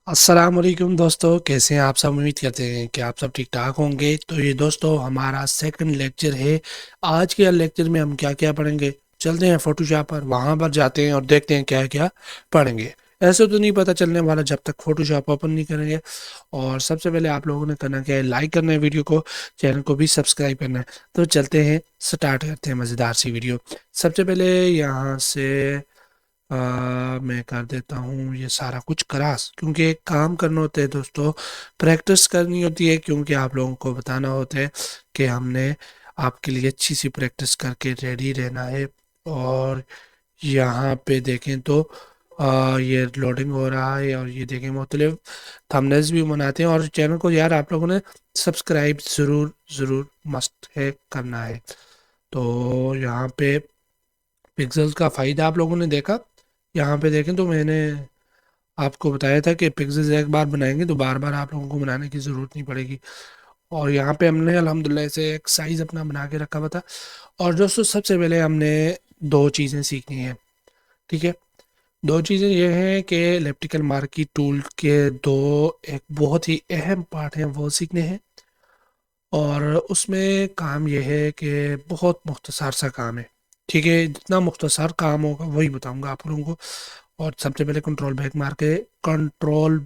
السلام علیکم دوستو، کیسے ہیں آپ سب؟ امید کرتے ہیں کہ آپ سب ٹھیک ٹھاک ہوں گے۔ تو یہ دوستو ہمارا سیکنڈ لیکچر ہے۔ آج کے لیکچر میں ہم کیا کیا پڑھیں گے، چلتے ہیں فوٹو شاپ پر، وہاں پر جاتے ہیں اور دیکھتے ہیں کیا کیا پڑھیں گے۔ ایسے تو نہیں پتہ چلنے والا جب تک فوٹو شاپ اوپن نہیں کریں گے۔ اور سب سے پہلے آپ لوگوں نے کرنا کیا ہے، لائک کرنا ہے ویڈیو کو، چینل کو بھی سبسکرائب کرنا ہے۔ تو چلتے ہیں، سٹارٹ کرتے ہیں مزیدار سی ویڈیو۔ سب سے پہلے یہاں سے میں کر دیتا ہوں یہ سارا کچھ کراس، کیونکہ ایک کام کرنا ہوتا ہے دوستو، پریکٹس کرنی ہوتی ہے، کیونکہ آپ لوگوں کو بتانا ہوتا ہے کہ ہم نے آپ کے لیے اچھی سی پریکٹس کر کے ریڈی رہنا ہے۔ اور یہاں پہ دیکھیں تو یہ لوڈنگ ہو رہا ہے، اور یہ دیکھیں مختلف تھمبنیلز بھی بناتے ہیں۔ اور چینل کو یار آپ لوگوں نے سبسکرائب ضرور مسٹ ہے کرنا ہے۔ تو یہاں پہ پکسلز کا فائدہ آپ لوگوں نے دیکھا، یہاں پہ دیکھیں تو میں نے آپ کو بتایا تھا کہ پکسلز ایک بار بنائیں گے تو بار بار آپ لوگوں کو بنانے کی ضرورت نہیں پڑے گی۔ اور یہاں پہ ہم نے الحمدللہ سے ایک سائز اپنا بنا کے رکھا ہوا تھا۔ اور دوستو سب سے پہلے ہم نے دو چیزیں سیکھنی ہیں، ٹھیک ہے؟ دو چیزیں یہ ہیں کہ الیپٹیکل مارکی ٹول کے دو ایک بہت ہی اہم پارٹ ہیں، وہ سیکھنے ہیں۔ اور اس میں کام یہ ہے کہ بہت مختصر سا کام ہے، ٹھیک ہے؟ جتنا مختصر کام ہوگا وہی بتاؤں گا آپ لوگوں کو۔ اور سب سے پہلے کنٹرول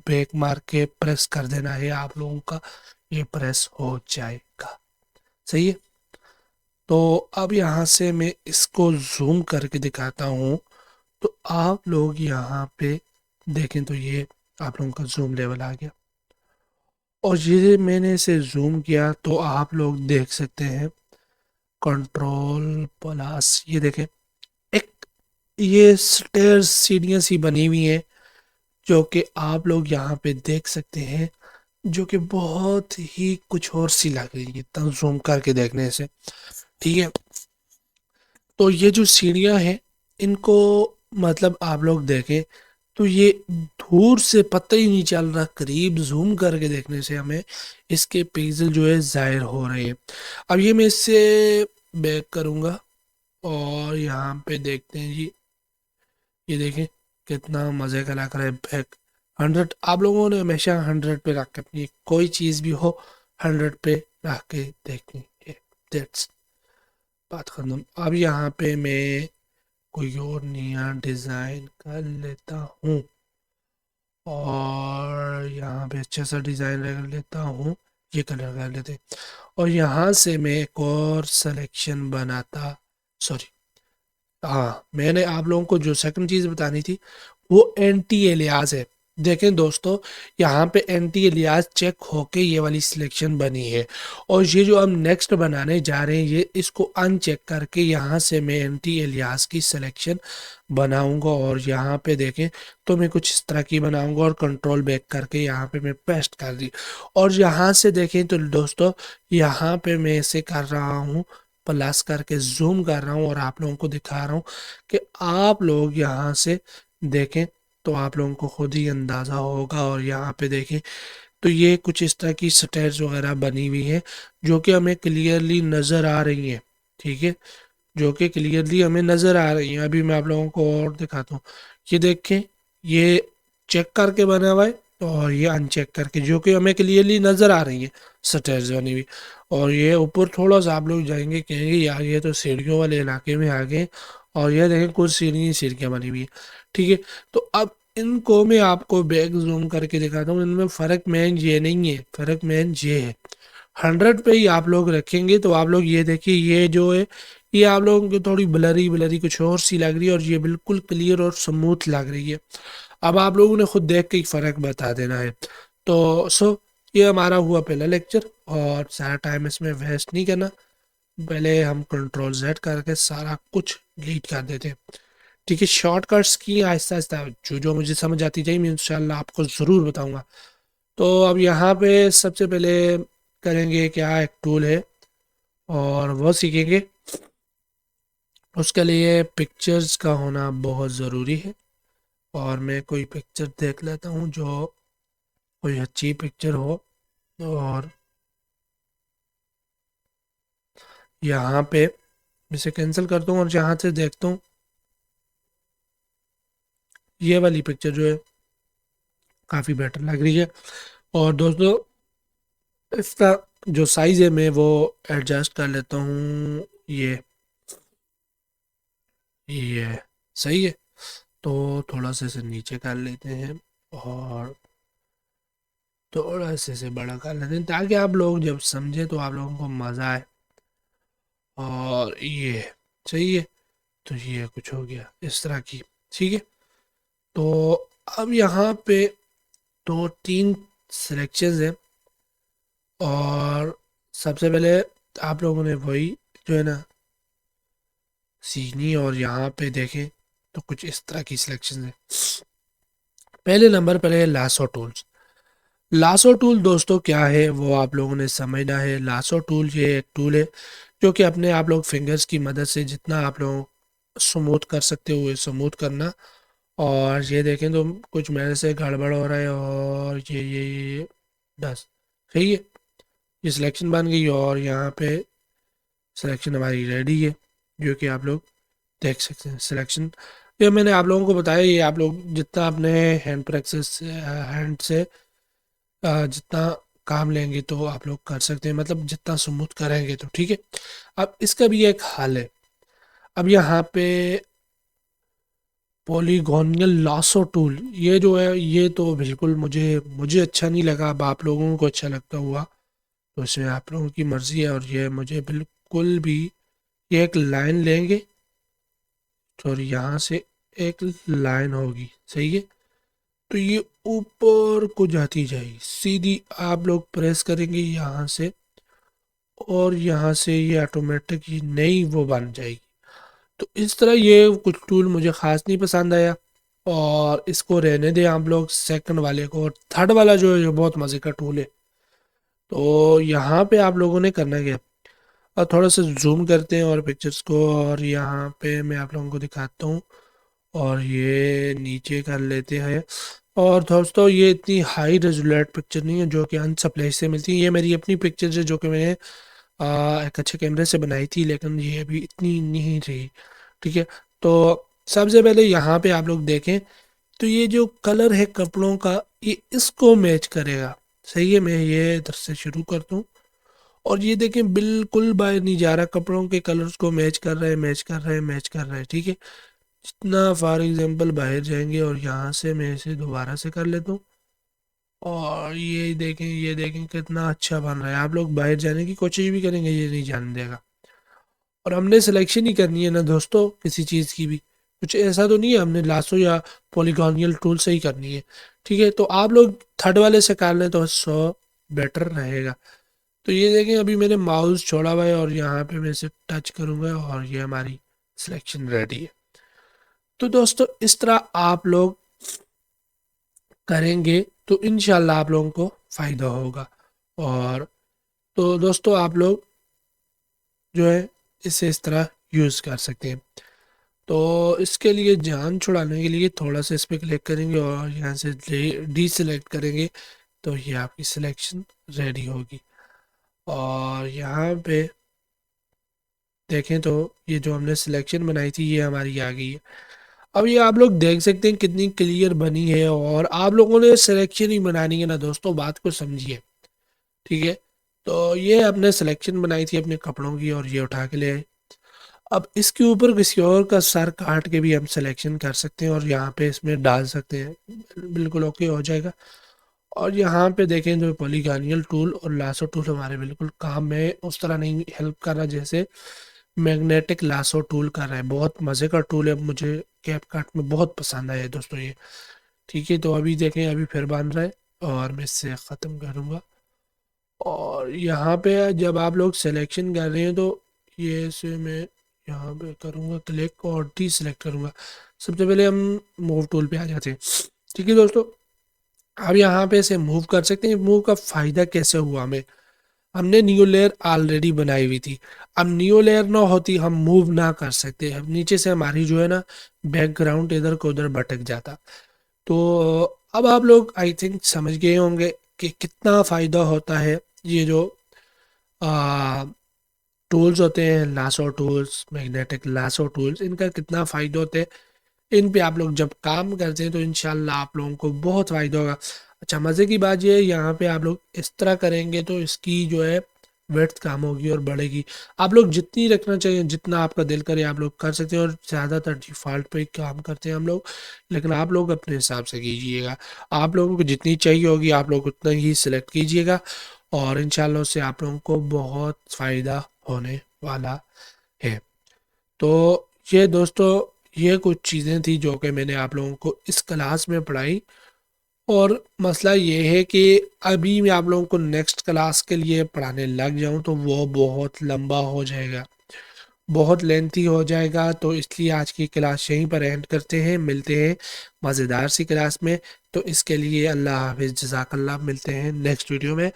بیک مار کے پریس کر دینا ہے آپ لوگوں کا، یہ پریس ہو جائے گا، صحیح ہے؟ تو اب یہاں سے میں اس کو زوم کر کے دکھاتا ہوں، تو آپ لوگ یہاں پہ دیکھیں تو یہ آپ لوگوں کا زوم لیول آ گیا۔ اور یہ میں نے اسے زوم کیا تو آپ لوگ دیکھ سکتے ہیں کنٹرول پلس، یہ دیکھیں ایک یہ سٹیئرز سیڑھیاں سی بنی ہوئی ہیں، جو کہ آپ لوگ یہاں پہ دیکھ سکتے ہیں، جو کہ بہت ہی کچھ اور سی لگ رہی ہے زوم کر کے دیکھنے سے، ٹھیک ہے؟ تو یہ جو سیڑھیاں ہیں ان کو مطلب آپ لوگ دیکھیں تو یہ دور سے پتہ ہی نہیں چل رہا، قریب زوم کر کے دیکھنے سے ہمیں اس کے پکسل جو ہے ظاہر ہو رہے ہیں۔ اب یہ میں اس سے بیک کروں گا اور یہاں پہ دیکھتے ہیں جی، یہ دیکھیں کتنا مزے کا لگ رہا ہے بیک 100۔ آپ لوگوں نے ہمیشہ 100 پہ رکھ کے اپنی کوئی چیز بھی ہو 100 پہ رکھ کے دیکھنی ہے، دیٹس بات ختم۔ اب یہاں پہ میں کوئی اور نیا ڈیزائن کر لیتا ہوں، اور یہاں پہ اچھا سا ڈیزائن کر لیتا ہوں، یہ کلر کر لیتے، اور یہاں سے میں ایک اور سلیکشن بناتا، سوری ہاں میں نے آپ لوگوں کو جو سیکنڈ چیز بتانی تھی وہ اینٹی ایلیاز ہے۔ دیکھیں دوستو یہاں پہ اینٹی ایلیاز چیک ہو کے یہ والی سلیکشن بنی ہے، اور یہ جو ہم نیکسٹ بنانے جا رہے ہیں یہ اس کو ان چیک کر کے یہاں سے میں اینٹی ایلیاز کی سلیکشن بناؤں گا۔ اور یہاں پہ دیکھیں تو میں کچھ اس طرح کی بناؤں گا، اور کنٹرول بیک کر کے یہاں پہ میں پیسٹ کر دی، اور یہاں سے دیکھیں تو دوستو یہاں پہ میں اسے کر رہا ہوں پلس کر کے زوم کر رہا ہوں، اور آپ لوگوں کو دکھا رہا ہوں کہ آپ لوگ یہاں سے دیکھیں تو آپ لوگوں کو خود ہی اندازہ ہوگا۔ اور یہاں پہ دیکھیں تو یہ کچھ اس طرح کی سٹیئرز وغیرہ بنی ہوئی ہیں جو کہ ہمیں کلیئرلی نظر آ رہی ہیں، ٹھیک ہے؟ جو کہ کلیئرلی ہمیں نظر آ رہی ہیں۔ ابھی میں آپ لوگوں کو اور دکھاتا ہوں، یہ دیکھیں یہ چیک کر کے بنا ہوا ہے، اور یہ ان چیک کر کے، جو کہ ہمیں کلیئرلی نظر آ رہی ہیں سٹیئرز بنی ہوئی۔ اور یہ اوپر تھوڑا سا آپ لوگ جائیں گے کہیں گے یار یہ تو سیڑھیوں والے علاقے میں آگے، اور یہ دیکھیں کچھ سیڑھیاں بنی ہوئی ہیں، ٹھیک ہے؟ تو اب ان کو میں آپ کو بیک زوم کر کے دکھاتا ہوں، ان میں فرق مین یہ نہیں ہے، فرق مین یہ ہے 100 پہ ہی آپ لوگ رکھیں گے تو آپ لوگ یہ دیکھیں یہ جو ہے یہ آپ لوگوں کو تھوڑی بلری کچھ اور سی لگ رہی ہے، اور یہ بالکل کلیئر اور سموتھ لگ رہی ہے۔ اب آپ لوگوں نے خود دیکھ کے فرق بتا دینا ہے۔ تو یہ ہمارا ہوا پہلا لیکچر، اور سارا ٹائم اس میں ویسٹ نہیں کرنا، پہلے ہم کنٹرول زیڈ کر کے سارا کچھ ڈیلیٹ کر دیتے ہیں، ٹھیک ہے؟ شارٹ کٹس کی آہستہ آہستہ جو مجھے سمجھ آتی جائے میں انشاءاللہ آپ کو ضرور بتاؤں گا۔ تو اب یہاں پہ سب سے پہلے کریں گے کیا، ایک ٹول ہے اور وہ سیکھیں گے، اس کے لیے پکچرز کا ہونا بہت ضروری ہے۔ اور میں کوئی پکچر دیکھ لیتا ہوں جو کوئی اچھی پکچر ہو، اور یہاں پہ اسے کینسل کرتا ہوں، اور یہاں سے دیکھتا ہوں یہ والی پکچر جو ہے کافی بیٹر لگ رہی ہے. اور دوستو اس کا جو سائز ہے میں وہ ایڈجسٹ کر لیتا ہوں. یہ صحیح ہے. تو تھوڑا سا اسے نیچے کر لیتے ہیں اور تھوڑا سے بڑا کر لیتے ہیں تاکہ آپ لوگ جب سمجھیں تو آپ لوگوں کو مزہ آئے. اور یہ صحیح ہے. تو یہ کچھ ہو گیا اس طرح کی. ٹھیک ہے. تو اب یہاں پہ 2-3 سلیکشنز ہیں اور سب سے پہلے آپ لوگوں نے وہی جو ہے نا سیکھنی. اور یہاں پہ دیکھیں تو کچھ اس طرح کی سلیکشنز ہیں. پہلے نمبر پر ہے لاسو ٹولز. لاسو ٹول دوستو کیا ہے وہ آپ لوگوں نے سمجھنا ہے. لاسو ٹول یہ ایک ٹول ہے جو کہ اپنے آپ لوگ فنگرز کی مدد سے جتنا آپ لوگ سموتھ کر سکتے ہوئے سموتھ کرنا. اور یہ دیکھیں تو کچھ میرے سے گڑبڑ ہو رہا ہے اور یہ بس صحیح ہے. یہ سلیکشن بن گئی اور یہاں پہ سلیکشن ہماری ریڈی ہے جو کہ آپ لوگ دیکھ سکتے ہیں. سلیکشن یہ میں نے آپ لوگوں کو بتایا یہ آپ لوگ جتنا اپنے ہینڈ سے جتنا کام لیں گے تو آپ لوگ کر سکتے ہیں. مطلب جتنا سموتھ کریں گے تو ٹھیک ہے. اب اس کا بھی ایک حل ہے. اب یہاں پہ پولیگونیل لاسو ٹول یہ جو ہے یہ تو بالکل مجھے اچھا نہیں لگا. اب آپ لوگوں کو اچھا لگتا ہوا تو اس میں آپ لوگوں کی مرضی ہے. اور یہ مجھے بالکل بھی یہ ایک لائن لیں گے اور یہاں سے ایک لائن ہوگی. صحیح ہے. تو یہ اوپر کو جاتی جائے گی سیدھی. آپ لوگ پریس کریں گے یہاں سے اور یہاں سے یہ آٹومیٹک نئی وہ بن جائے گی. تو اس طرح یہ کچھ ٹول مجھے خاص نہیں پسند آیا اور اس کو رہنے دیں آپ لوگ سیکنڈ والے کو. اور تھرڈ والا جو ہے یہ بہت مزے کا ٹول ہے. تو یہاں پہ آپ لوگوں نے کرنا کیا اور تھوڑا سا زوم کرتے ہیں اور پکچرز کو اور یہاں پہ میں آپ لوگوں کو دکھاتا ہوں. اور یہ نیچے کر لیتے ہیں. اور دوستو یہ اتنی ہائی ریزولیٹ پکچر نہیں ہے جو کہ ان سپلائی سے ملتی ہے. یہ میری اپنی پکچر ہے جو کہ میں نے ایک اچھے کیمرے سے بنائی تھی لیکن یہ ابھی اتنی نہیں رہی. ٹھیک ہے. تو سب سے پہلے یہاں پہ آپ لوگ دیکھیں تو یہ جو کلر ہے کپڑوں کا یہ اس کو میچ کرے گا. صحیح ہے. میں یہ ادھر سے شروع کرتا ہوں اور یہ دیکھیں بالکل باہر نہیں جا رہا. کپڑوں کے کلرز کو میچ کر رہے ہیں. ٹھیک ہے. جتنا فار ایگزامپل باہر جائیں گے اور یہاں سے میں اسے دوبارہ سے کر لیتا ہوں اور یہ دیکھیں کتنا اچھا بن رہا ہے. آپ لوگ باہر جانے کی کوشش بھی کریں گے یہ نہیں جانے دے گا. اور ہم نے سلیکشن ہی کرنی ہے نا دوستو کسی چیز کی بھی. کچھ ایسا تو نہیں ہے ہم نے لاسو یا پولیگونیل ٹول سے ہی کرنی ہے. ٹھیک ہے. تو آپ لوگ تھرڈ والے سے کر لیں تو 100 بیٹر رہے گا. تو یہ دیکھیں ابھی میں نے ماؤس چھوڑا ہوا ہے اور یہاں پہ میں اسے ٹچ کروں گا اور یہ ہماری سلیکشن ریڈی ہے. تو دوستو اس طرح آپ لوگ کریں گے تو انشاءاللہ آپ لوگوں کو فائدہ ہوگا. اور تو دوستو آپ لوگ جو ہے اسے اس طرح یوز کر سکتے ہیں. تو اس کے لیے جان چھڑانے کے لیے تھوڑا سا اس پہ کلک کریں گے اور یہاں سے ڈی سلیکٹ کریں گے تو یہ آپ کی سلیکشن ریڈی ہوگی. اور یہاں پہ دیکھیں تو یہ جو ہم نے سلیکشن بنائی تھی یہ ہماری آ گئی ہے. اب یہ آپ لوگ دیکھ سکتے ہیں کتنی کلیئر بنی ہے. اور آپ لوگوں نے سلیکشن ہی بنانی ہے نا دوستو. بات کو سمجھیے. ٹھیک ہے. تو یہ آپ نے سلیکشن بنائی تھی اپنے کپڑوں کی اور یہ اٹھا کے لے آئے. اب اس کے اوپر کسی اور کا سر کاٹ کے بھی ہم سلیکشن کر سکتے ہیں اور یہاں پہ اس میں ڈال سکتے ہیں. بالکل اوکے ہو جائے گا. اور یہاں پہ دیکھیں جو پولیگونیل ٹول اور لاسو ٹول ہمارے بالکل کام میں اس طرح نہیں ہیلپ کر رہا جیسے میگنیٹک لاسو ٹول کر رہا ہے. بہت مزے کا ٹول ہے. مجھے کیپ کٹ میں بہت پسند آیا ہے دوستو یہ. ٹھیک ہے. تو ابھی دیکھیں ابھی پھر بن رہا ہے اور میں اس سے ختم کروں گا. اور یہاں پہ جب آپ لوگ سلیکشن کر رہے ہیں تو یہ سے میں یہاں پہ کروں گا کلک اور ڈی سلیکٹ کروں گا. سب سے پہلے ہم موو ٹول پہ آ جاتے ہیں. ٹھیک ہے دوستو. اب یہاں پہ اسے موو کر سکتے ہیں. موو کا فائدہ کیسے ہوا ہم نے نیو لیئر آلریڈی بنائی ہوئی تھی. اب نیو لیئر نہ ہوتی ہم موو نہ کر سکتے. اب نیچے سے ہماری جو ہے نا بیک گراؤنڈ ادھر کو ادھر بھٹک جاتا. تو اب آپ لوگ آئی تھنک سمجھ گئے ہوں گے کہ کتنا فائدہ ہوتا ہے یہ جو ٹولز ہوتے ہیں لاسو ٹولز میگنیٹک لاسو ٹولز ان کا کتنا فائدہ ہوتے ہیں. ان پہ آپ لوگ جب کام کرتے ہیں تو انشاءاللہ آپ لوگوں کو بہت فائدہ ہوگا۔ اچھا مزے کی بات یہ ہے یہاں پہ آپ لوگ اس طرح کریں گے تو اس کی جو ہے ویڈتھ کم ہوگی اور بڑھے گی۔ آپ لوگ جتنی رکھنا چاہیے، جتنا آپ کا دل کرے آپ لوگ کر سکتے ہیں، اور زیادہ تر ڈیفالٹ پہ کام کرتے ہیں ہم لوگ، لیکن آپ لوگ اپنے حساب سے کیجئے گا۔ آپ لوگوں کو جتنی چاہیے ہوگی آپ لوگ اتنا ہی سلیکٹ کیجئے گا، اور انشاءاللہ اس سے آپ لوگوں کو بہت فائدہ ہونے والا ہے۔ تو یہ دوستو یہ کچھ چیزیں تھی جو کہ میں نے آپ لوگوں کو اس کلاس میں پڑھائی، اور مسئلہ یہ ہے کہ ابھی میں آپ لوگوں کو نیکسٹ کلاس کے لیے پڑھانے لگ جاؤں تو وہ بہت لمبا ہو جائے گا، بہت لینتھی ہو جائے گا، تو اس لیے آج کی کلاس یہیں پر اینڈ کرتے ہیں، ملتے ہیں مزیدار سی کلاس میں۔ تو اس کے لیے اللہ حافظ، جزاک اللہ، ملتے ہیں نیکسٹ ویڈیو میں۔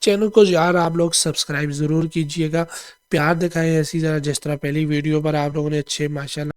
چینل کو یار آپ لوگ سبسکرائب ضرور کیجئے گا، پیار دکھائیں ایسی طرح جس طرح پہلی ویڈیو پر آپ لوگوں نے اچھے ماشاءاللہ